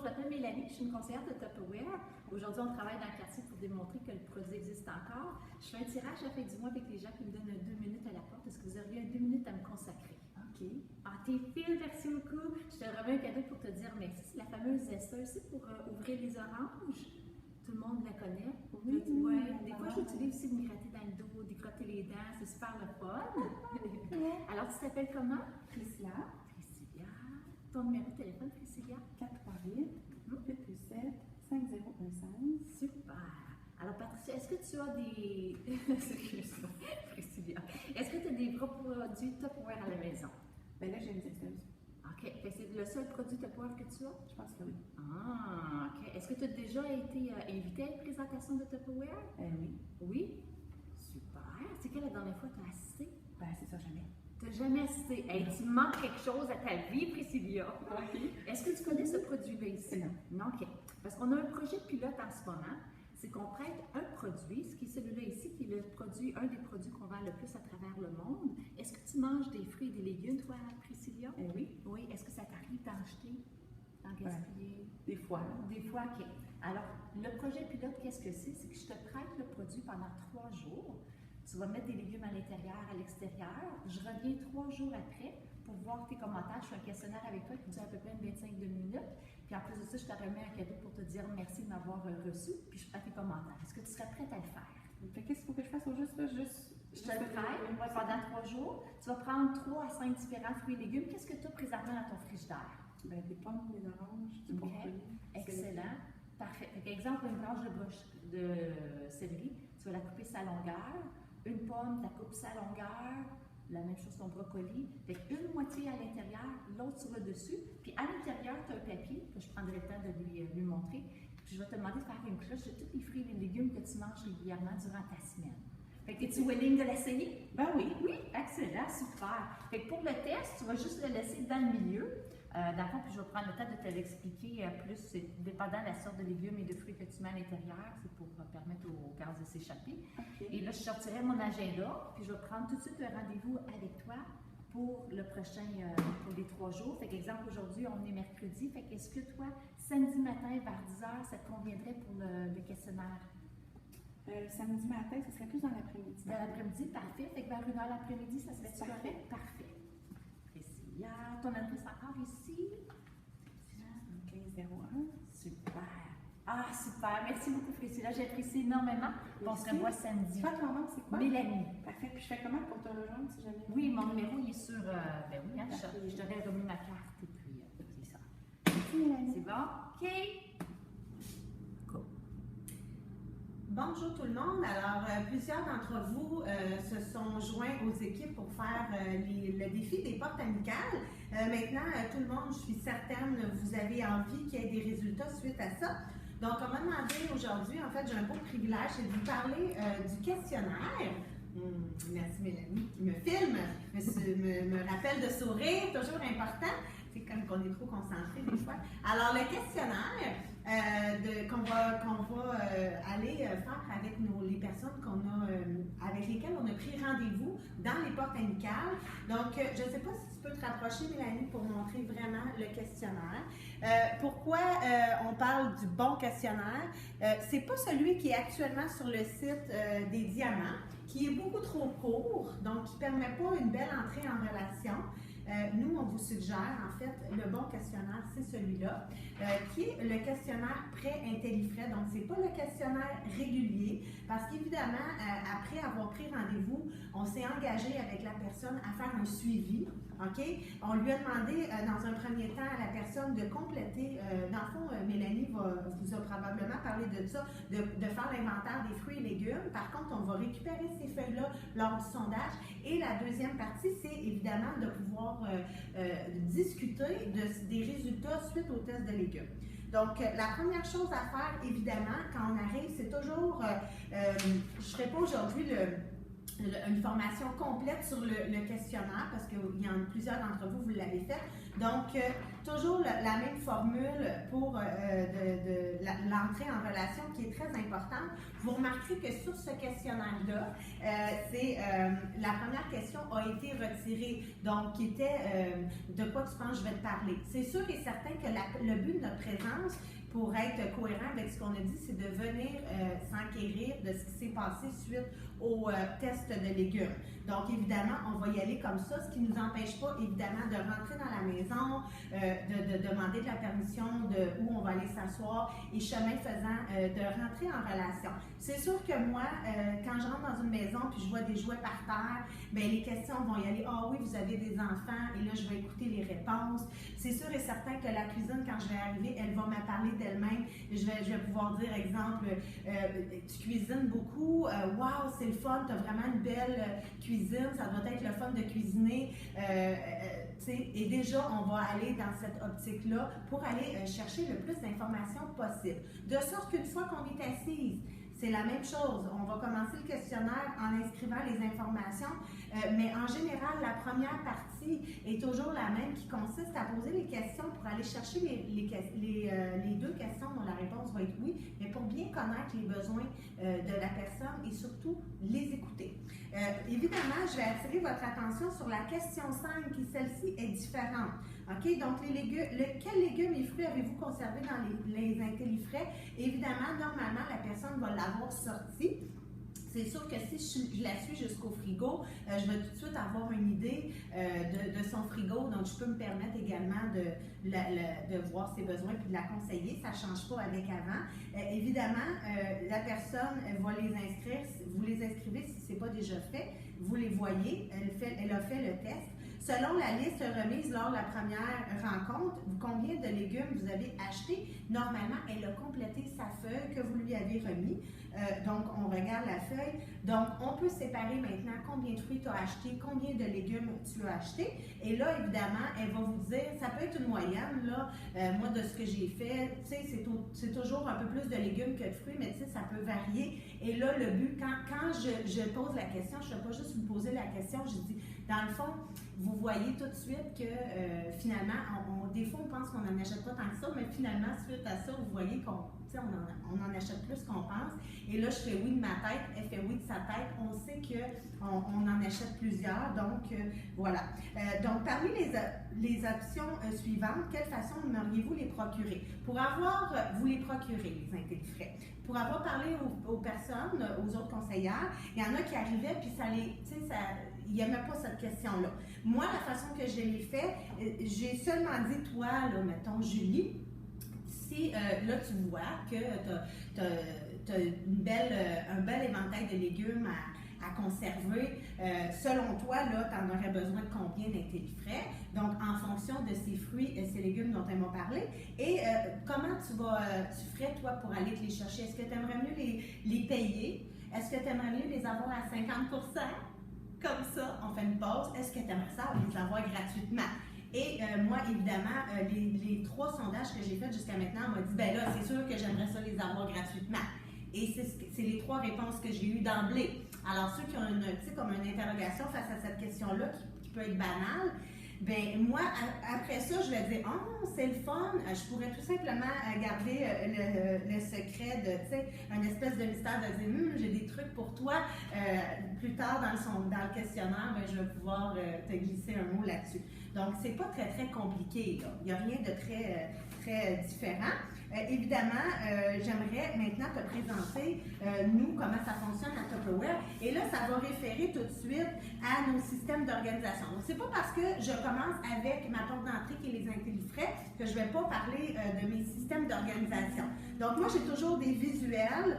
je m'appelle Mélanie, je suis une conseillère de Tupperware. Aujourd'hui, on travaille dans le quartier pour démontrer que le produit existe encore. Je fais un tirage à la fin du mois avec les gens qui me donnent 2 minutes à la porte. Est-ce que vous auriez 2 minutes à me consacrer? OK. Ah, t'es fine, merci beaucoup. Je te remets un cadeau pour te dire merci. C'est la fameuse zesteuse, c'est pour ouvrir les oranges. Tout le monde la connaît. Oui, Des fois, j'utilise aussi de me gratter dans le dos, décrotter les dents. C'est super le fun. Alors, tu t'appelles comment? Priscilla. Priscilla. Ton numéro de téléphone, Priscilla? 438-827-5015. Super. Alors, Patricia, est-ce que tu as des... Excuse-moi, Priscilla. Est-ce que tu as des produits Tupperware à la maison? Ben là, j'ai une zesteuse. OK. C'est le seul produit Tupperware que tu as? Je pense que oui. Ah, OK. Est-ce que tu as déjà été invité à une présentation de Tupperware? Oui. Oui? Super. C'est quelle la dernière fois que tu as assisté? Ben, c'est ça, jamais. Tu n'as jamais assisté. Hey, tu manques quelque chose à ta vie, Priscilla. OK. Est-ce que tu connais ce produit-là ici? Non. Non, OK. Parce qu'on a un projet pilote en ce moment. C'est qu'on prête un produit, ce qui est celui-là ici, qui est le produit, un des produits qu'on vend le plus à travers le monde. Est-ce que tu manges des fruits et des légumes, toi, Priscilla? Oui. Oui. Est-ce que ça t'arrive d'en jeter, d'en gaspiller? Des fois. Des fois, OK. Alors, le projet pilote, qu'est-ce que c'est? C'est que je te prête le produit pendant 3 jours. Tu vas mettre des légumes à l'intérieur, à l'extérieur. Je reviens 3 jours après pour voir tes commentaires. Je fais un questionnaire avec toi qui dure à peu près 25 minutes. Puis en plus de ça, je te remets un cadeau pour te dire merci de m'avoir reçu. Puis je prends tes commentaires. Est-ce que tu serais prête à le faire? Fait qu'est-ce qu'il faut que je fasse au juste là? Je te le prête pendant 3 jours. Tu vas prendre 3 à 5 différents fruits et légumes. Qu'est-ce que tu as présentement dans ton frigidaire? Ben, des pommes, des oranges, du brocoli. Excellent. Parfait. Par exemple, une branche de céleri, tu vas la couper sa longueur. Une pomme, tu la coupes sa longueur. La même chose ton brocoli. Fait une moitié à l'intérieur, l'autre sur le dessus. Puis à l'intérieur, tu as un papier que je prendrai le temps de lui montrer. Puis je vais te demander de faire une cloche de tous les fruits et les légumes que tu manges régulièrement durant ta semaine. Fait que es-tu willing de l'essayer? Ben oui. Oui, excellent, super. Fait que pour le test, tu vas juste le laisser dans le milieu. Dans le fond, puis je vais prendre le temps de te l'expliquer plus, dépendant de la sorte de légumes et de fruits que tu mets à l'intérieur, c'est pour permettre au gaz de s'échapper. Okay. Et là, je sortirai mon agenda, puis je vais prendre tout de suite un rendez-vous avec toi pour le prochain, pour les 3 jours. Fait qu'exemple, aujourd'hui, on est mercredi. Fait qu'est-ce que toi, samedi matin vers 10h, ça te conviendrait pour le questionnaire? Samedi matin, ce serait plus dans l'après-midi. Dans l'après-midi, parfait. Fait que vers 1h l'après-midi, ça serait correct? Parfait. Priscilla, ton adresse encore ici? 1501. Super. Ah, super. Merci beaucoup, Priscilla. J'apprécie énormément. On se revoit samedi. Toi, ton nom, c'est quoi? Mélanie. Parfait. Puis je fais comment pour te rejoindre si jamais? Oui, mon numéro, il est sur... ben oui, hein, je t'aurais remis ma carte et puis c'est ça. Merci, Mélanie. C'est bon? OK. Bonjour tout le monde. Alors, plusieurs d'entre vous se sont joints aux équipes pour faire le défi des portes amicales. Maintenant, tout le monde, je suis certaine, vous avez envie qu'il y ait des résultats suite à ça. Donc, on m'a demandé aujourd'hui, en fait, j'ai un beau privilège, c'est de vous parler du questionnaire. Merci Mélanie qui me filme, me rappelle de sourire, toujours important. C'est comme qu'on est trop concentré des fois. Alors, le questionnaire qu'on va aller faire avec les personnes avec lesquelles on a pris rendez-vous dans les portes amicales. Donc, je ne sais pas si tu peux te rapprocher, Mélanie, pour montrer vraiment le questionnaire. Pourquoi on parle du bon questionnaire? C'est pas celui qui est actuellement sur le site des Diamants, qui est beaucoup trop court, donc qui ne permet pas une belle entrée en relation. Nous, on vous suggère, en fait, le bon questionnaire, c'est celui-là, qui est le questionnaire pré-IntelliFrais. Donc, ce n'est pas le questionnaire régulier, parce qu'évidemment, après avoir pris rendez-vous, on s'est engagé avec la personne à faire un suivi. OK? On lui a demandé, dans un premier temps, à la personne de compléter, dans le fond, Mélanie vous a probablement parlé de ça, de faire l'inventaire des fruits et légumes. Par contre, on va récupérer ces feuilles-là lors du sondage. Et la deuxième partie, c'est évidemment de pouvoir discuter des résultats suite au test de légumes. Donc, la première chose à faire, évidemment, quand on arrive, c'est toujours, je ne ferai pas aujourd'hui une formation complète sur le questionnaire, parce qu'il y en a plusieurs d'entre vous, vous l'avez fait. Donc, toujours la même formule pour l'entrée en relation qui est très importante. Vous remarquerez que sur ce questionnaire-là, la première question a été retirée, donc qui était de quoi tu penses je vais te parler. C'est sûr et certain que le but de notre présence, pour être cohérent avec ce qu'on a dit, c'est de venir s'enquérir de ce qui s'est passé suite au test de légumes. Donc, évidemment, on va y aller comme ça, ce qui ne nous empêche pas, évidemment, de rentrer dans la maison, de demander de la permission de où on va aller s'asseoir et chemin faisant, de rentrer en relation. C'est sûr que moi, quand je rentre dans une maison puis je vois des jouets par terre, bien, les questions vont y aller. Ah oui, vous avez des enfants, et là, je vais écouter les réponses. C'est sûr et certain que la cuisine, quand je vais arriver, elle va me parler d'elle-même. Je vais pouvoir dire, exemple, tu cuisines beaucoup, waouh, c'est le fun, tu as vraiment une belle cuisine, ça doit être le fun de cuisiner. Et déjà, on va aller dans cette optique-là pour aller chercher le plus d'informations possible. De sorte qu'une fois qu'on est assise, c'est la même chose. On va commencer le questionnaire en inscrivant les informations, mais en général, la première partie est toujours la même, qui consiste à poser les questions pour aller chercher les deux questions dont la réponse va être oui, mais pour bien connaître les besoins de la personne et surtout les écouter. Évidemment, je vais attirer votre attention sur la question 5, qui celle-ci est différente. OK? Donc, quels légumes et fruits avez-vous conservé dans les intellifrais? Évidemment, normalement, la personne va l'avoir sorti. C'est sûr que si je la suis jusqu'au frigo, je vais tout de suite avoir une idée de son frigo, donc je peux me permettre également de voir ses besoins et de la conseiller. Ça ne change pas avec avant. Évidemment, la personne va les inscrire. Vous les inscrivez si ce n'est pas déjà fait. Vous les voyez. Elle a fait le test. Selon la liste remise lors de la première rencontre, combien de légumes vous avez acheté? Normalement, elle a complété sa feuille que vous lui avez remis. Donc, on regarde la feuille. Donc, on peut séparer maintenant combien de fruits tu as acheté, combien de légumes tu as acheté. Et là, évidemment, elle va vous dire, ça peut être une moyenne, là. Moi, de ce que j'ai fait, tu sais, c'est toujours un peu plus de légumes que de fruits, mais tu sais, ça peut varier. Et là, le but, quand je pose la question, je ne vais pas juste vous poser la question, je dis, dans le fond, vous voyez tout de suite que finalement, des fois, on pense qu'on n'en achète pas tant que ça, mais finalement, suite à ça, vous voyez qu'on en achète plus qu'on pense. Et là, je fais oui de ma tête, elle fait oui de sa tête. On sait qu'on en achète plusieurs, donc voilà. Donc, parmi les options suivantes, quelle façon aimeriez-vous les procurer? Pour vous les procurer, les intellifrais. Pour avoir parlé aux personnes, aux autres conseillères, il y en a qui arrivaient, puis ils n'aimaient pas cette question-là. Moi, la façon que je l'ai fait, j'ai seulement dit, toi, là, mettons, Julie, si là, tu vois que tu as un bel éventail de légumes à conserver, selon toi, là, tu en aurais besoin de combien d'intellifrais? Donc, en fonction de ces fruits et ces légumes dont elle m'a parlé. Et comment tu ferais, toi, pour aller te les chercher? Est-ce que tu aimerais mieux les payer? Est-ce que tu aimerais mieux les avoir à 50%? Comme ça, on fait une pause. Est-ce que tu aimerais ça les avoir gratuitement? Et moi, évidemment, les 3 sondages que j'ai faits jusqu'à maintenant, on m'a dit, ben là, c'est sûr que j'aimerais ça les avoir gratuitement. Et c'est les 3 réponses que j'ai eues d'emblée. Alors, ceux qui ont comme une interrogation face à cette question-là, qui peut être banale, ben moi, après ça, je vais dire, oh, c'est le fun, je pourrais tout simplement garder le secret de, tu sais, une espèce de mystère de dire, j'ai des trucs pour toi. Plus tard dans le questionnaire, ben, je vais pouvoir te glisser un mot là-dessus. Donc, c'est pas très, très compliqué, là. Il n'y a rien de très, très différent. Évidemment, j'aimerais maintenant te présenter, nous, comment ça fonctionne à Tupperware. Et là, ça va référer tout de suite à nos systèmes d'organisation. Donc, c'est pas parce que je commence avec ma porte d'entrée qui est les intellifrais que je vais pas parler de mes systèmes d'organisation. Donc, moi, j'ai toujours des visuels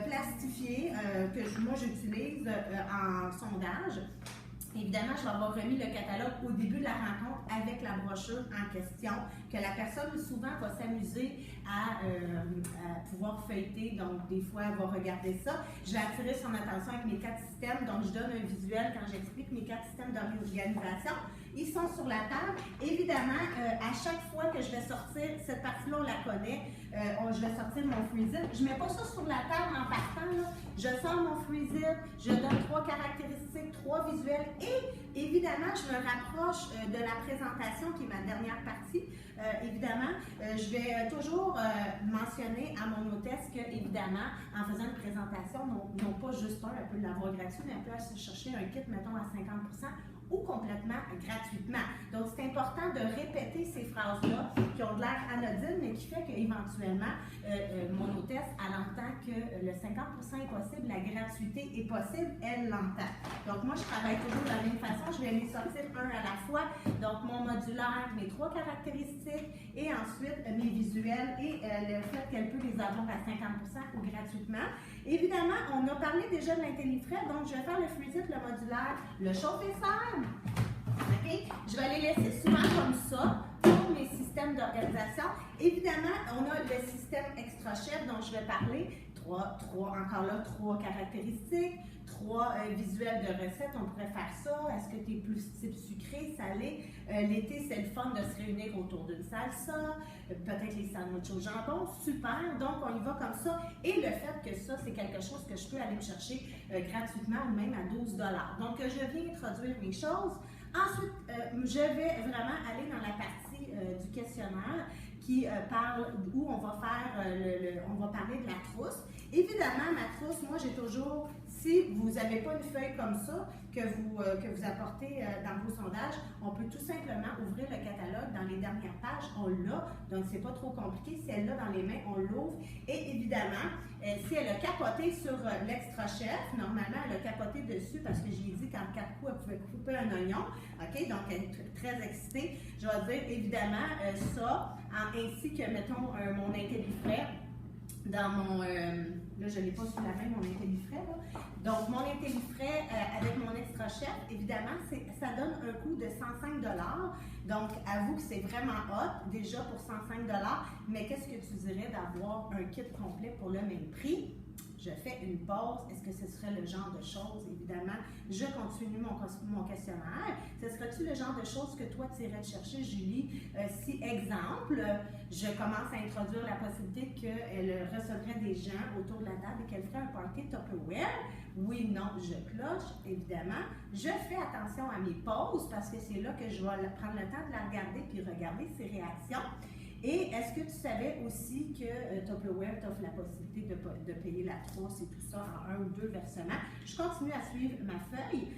plastifiés que moi, j'utilise en sondage. Évidemment, je vais avoir remis le catalogue au début de la rencontre avec la brochure en question, que la personne souvent va s'amuser à pouvoir feuilleter. Donc, des fois, elle va regarder ça. Je vais attirer son attention avec mes 4 systèmes. Donc, je donne un visuel quand j'explique mes 4 systèmes d'organisation. Ils sont sur la table. Évidemment, à chaque fois que je vais sortir, cette partie-là, on la connaît, je vais sortir mon free zip. Je ne mets pas ça sur la table en partant. Là. Je sors mon free zip, je donne 3 caractéristiques, 3 visuels et évidemment, je me rapproche de la présentation qui est ma dernière partie. Évidemment, je vais toujours mentionner à mon hôtesse que, évidemment, en faisant une présentation, non pas juste elle peut l'avoir gratuit, mais elle peut aller chercher un kit, mettons, à 50% ou complètement gratuitement. Donc, c'est important de répéter ces phrases-là qui ont de l'air anodines, mais qui fait qu'éventuellement, mon hôtesse, elle entend que le 50% est possible, la gratuité est possible, elle l'entend. Donc, moi, je travaille toujours de la même façon, je vais les sortir un à la fois. Donc, mon modulaire, mes 3 caractéristiques, et ensuite mes visuels et le fait qu'elle peut les avoir à 50% ou gratuitement. Évidemment, on a parlé déjà de l'IntelliFrais, donc je vais faire le free zip, le modulaire, le chauffe-et-serre. Okay? Je vais les laisser souvent comme ça pour mes systèmes d'organisation. Évidemment, on a le système extra-chef dont je vais parler. Encore là, 3 caractéristiques, 3 visuels de recettes. On pourrait faire ça. Est-ce que tu es plus type sucré, salé? L'été, c'est le fun de se réunir autour d'une salsa. Peut-être les sandwichs au jambon. Super. Donc, on y va comme ça. Et le fait que ça, c'est quelque chose que je peux aller me chercher gratuitement ou même à 12 $. Donc, je viens introduire mes choses. Ensuite, je vais vraiment aller dans la partie du questionnaire qui parle, où on va faire, on va parler de la trousse. Évidemment, ma trousse, moi j'ai toujours, si vous n'avez pas une feuille comme ça que vous apportez dans vos sondages, on peut tout simplement ouvrir le catalogue dans les dernières pages, on l'a, donc c'est pas trop compliqué. Si elle l'a dans les mains, on l'ouvre. Et évidemment, si elle a capoté sur l'extra-chef, normalement elle a capoté dessus parce que j'ai dit qu'en 4 coups, elle pouvait couper un oignon. OK, donc elle est très excitée. Je vais dire évidemment ça, ainsi que, mettons, mon IntelliFrais dans mon... là, je ne l'ai pas sous la main, mon IntelliFrais. Donc, mon IntelliFrais avec mon extra-chef, évidemment, ça donne un coût de 105 $. Donc, avoue que c'est vraiment hot, déjà pour 105 $. Mais qu'est-ce que tu dirais d'avoir un kit complet pour le même prix? Je fais une pause. Est-ce que ce serait le genre de choses, évidemment? Je continue mon questionnaire. Ce serait-tu le genre de choses que toi, tu irais chercher, Julie? Si, exemple, je commence à introduire la possibilité qu'elle recevrait des gens autour de la table et qu'elle ferait un party Tupperware, oui, non, je cloche, évidemment. Je fais attention à mes pauses parce que c'est là que je vais prendre le temps de la regarder puis regarder ses réactions. Et est-ce que tu savais aussi que Tupperware t'offre la possibilité de payer la trousse et tout ça en 1 ou 2 versements? Je continue à suivre ma feuille.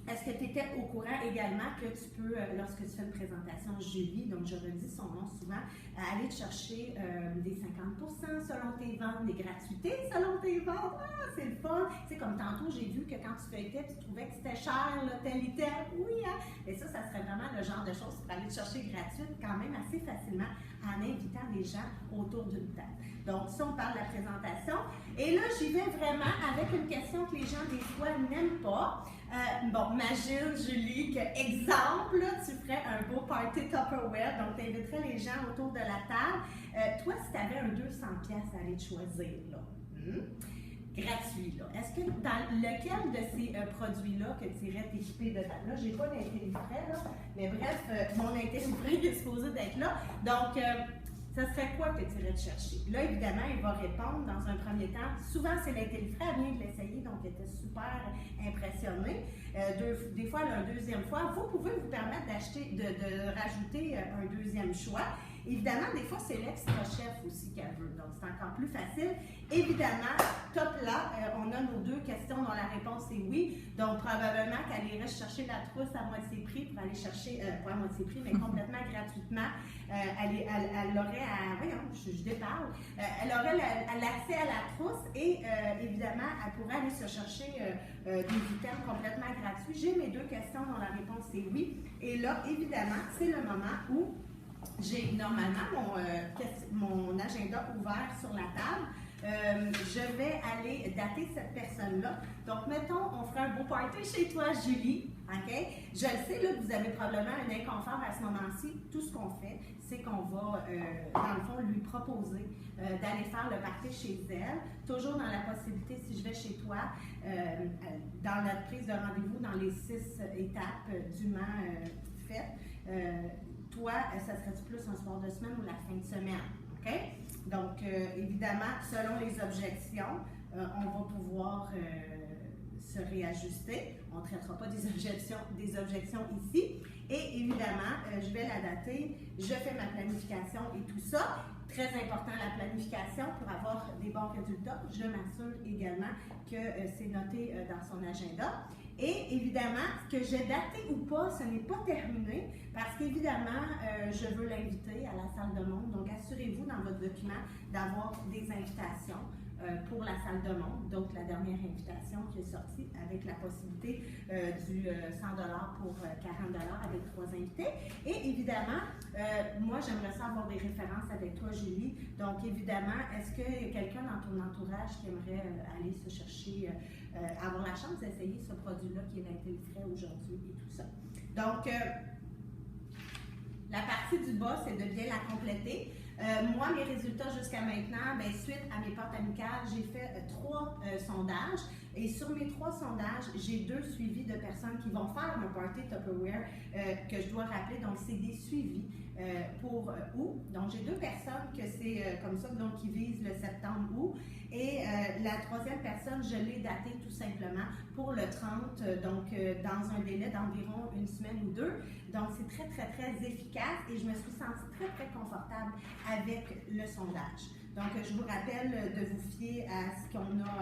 Est-ce que tu étais au courant également que tu peux, lorsque tu fais une présentation Julie, donc je redis son nom souvent, aller te chercher des 50% selon tes ventes, des gratuités selon tes ventes? Ah, c'est le fun! Tu sais, comme tantôt, j'ai vu que quand tu feuilletais, tu trouvais que c'était cher, là, tel item. Oui, hein? Et ça serait vraiment le genre de choses pour aller te chercher gratuite quand même assez facilement en invitant des gens autour d'une table. Donc, ça, on parle de la présentation. Et là, j'y vais vraiment avec une question que les gens, des fois, n'aiment pas. Bon, imagine, Julie, que, exemple, là, tu ferais un beau party Tupperware, donc tu inviterais les gens autour de la table. Toi, si tu avais un 200$ à aller te choisir, là, gratuit, là, est-ce que dans lequel de ces produits-là que tu irais t'équiper de table? Là, j'ai pas d'IntelliFrais, là, mais bref, mon IntelliFrais est supposé d'être là. Donc, ça serait quoi que tu irais te chercher? Là, évidemment, il va répondre dans un premier temps. Souvent, c'est l'IntelliFrais, elle vient de l'essayer, donc elle était super impressionnée. Des fois, la deuxième fois, vous pouvez vous permettre d'acheter, de rajouter un deuxième choix. Évidemment, des fois, c'est l'extra-chef aussi qu'elle veut, donc c'est encore plus facile. Évidemment, top là, on a nos 2 questions dont la réponse est oui, donc probablement qu'elle irait chercher la trousse à moitié prix pour aller chercher, pas à moitié prix, mais complètement gratuitement. Elle aurait, voyons, je déparle, elle aurait l'accès à la trousse et évidemment, elle pourrait aller se chercher des items complètement gratuits. J'ai mes 2 questions dont la réponse est oui, et là, évidemment, c'est le moment où j'ai normalement mon agenda ouvert sur la table. je vais aller dater cette personne-là. Donc, mettons, on ferait un beau party chez toi, Julie. OK? Je le sais, là, que vous avez probablement un inconfort à ce moment-ci. Tout ce qu'on fait, c'est qu'on va, dans le fond, lui proposer d'aller faire le party chez elle. Toujours dans la possibilité, si je vais chez toi, dans notre prise de rendez-vous, dans les 6 étapes dûment faites, toi, ça serait plus un soir de semaine ou la fin de semaine. OK? Donc, évidemment, selon les objections, on va pouvoir se réajuster. On ne traitera pas des objections ici. Et évidemment, je vais la dater, je fais ma planification et tout ça. Très important, la planification pour avoir des bons résultats. Je m'assure également que c'est noté dans son agenda. Et évidemment, que j'ai daté ou pas, ce n'est pas terminé parce qu'évidemment, je veux l'inviter à la salle de monde. Donc, assurez-vous dans votre document d'avoir des invitations pour la salle de monde. Donc, la dernière invitation qui est sortie avec la possibilité du 100 $ pour 40 $ avec 3 invités. Et évidemment, moi, j'aimerais ça avoir des références avec toi, Julie. Donc, évidemment, est-ce qu'il y a quelqu'un dans ton entourage qui aimerait aller se chercher, avoir la chance d'essayer ce produit-là qui est l'Intellifrais aujourd'hui et tout ça? Donc, la partie du bas, c'est de bien la compléter. Moi, mes résultats jusqu'à maintenant, suite à mes portes amicales, j'ai fait 3 sondages. Et sur mes 3 sondages, j'ai 2 suivis de personnes qui vont faire un party Tupperware que je dois rappeler. Donc, c'est des suivis pour août. Donc, j'ai 2 personnes que c'est comme ça, donc qui visent le septembre-août. Et la 3e personne, je l'ai datée tout simplement pour le 30, donc dans un délai d'environ 1 semaine ou 2. Donc, c'est très, très, très efficace et je me suis sentie très, très confortable avec le sondage. Donc, je vous rappelle de vous fier à ce qu'on a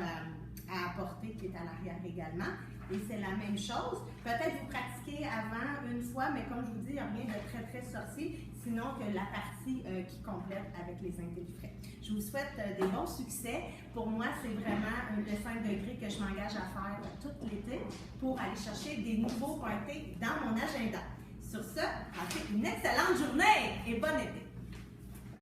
à apporter qui est à l'arrière également. Et c'est la même chose. Peut-être vous pratiquez avant une fois, mais comme je vous dis, il n'y a rien de très, très sorcier, sinon que la partie qui complète avec les Intellifrais. Je vous souhaite des bons succès. Pour moi, c'est vraiment le 5 degrés que je m'engage à faire tout l'été pour aller chercher des nouveaux parties dans mon agenda. Sur ce, passez une excellente journée et bon été!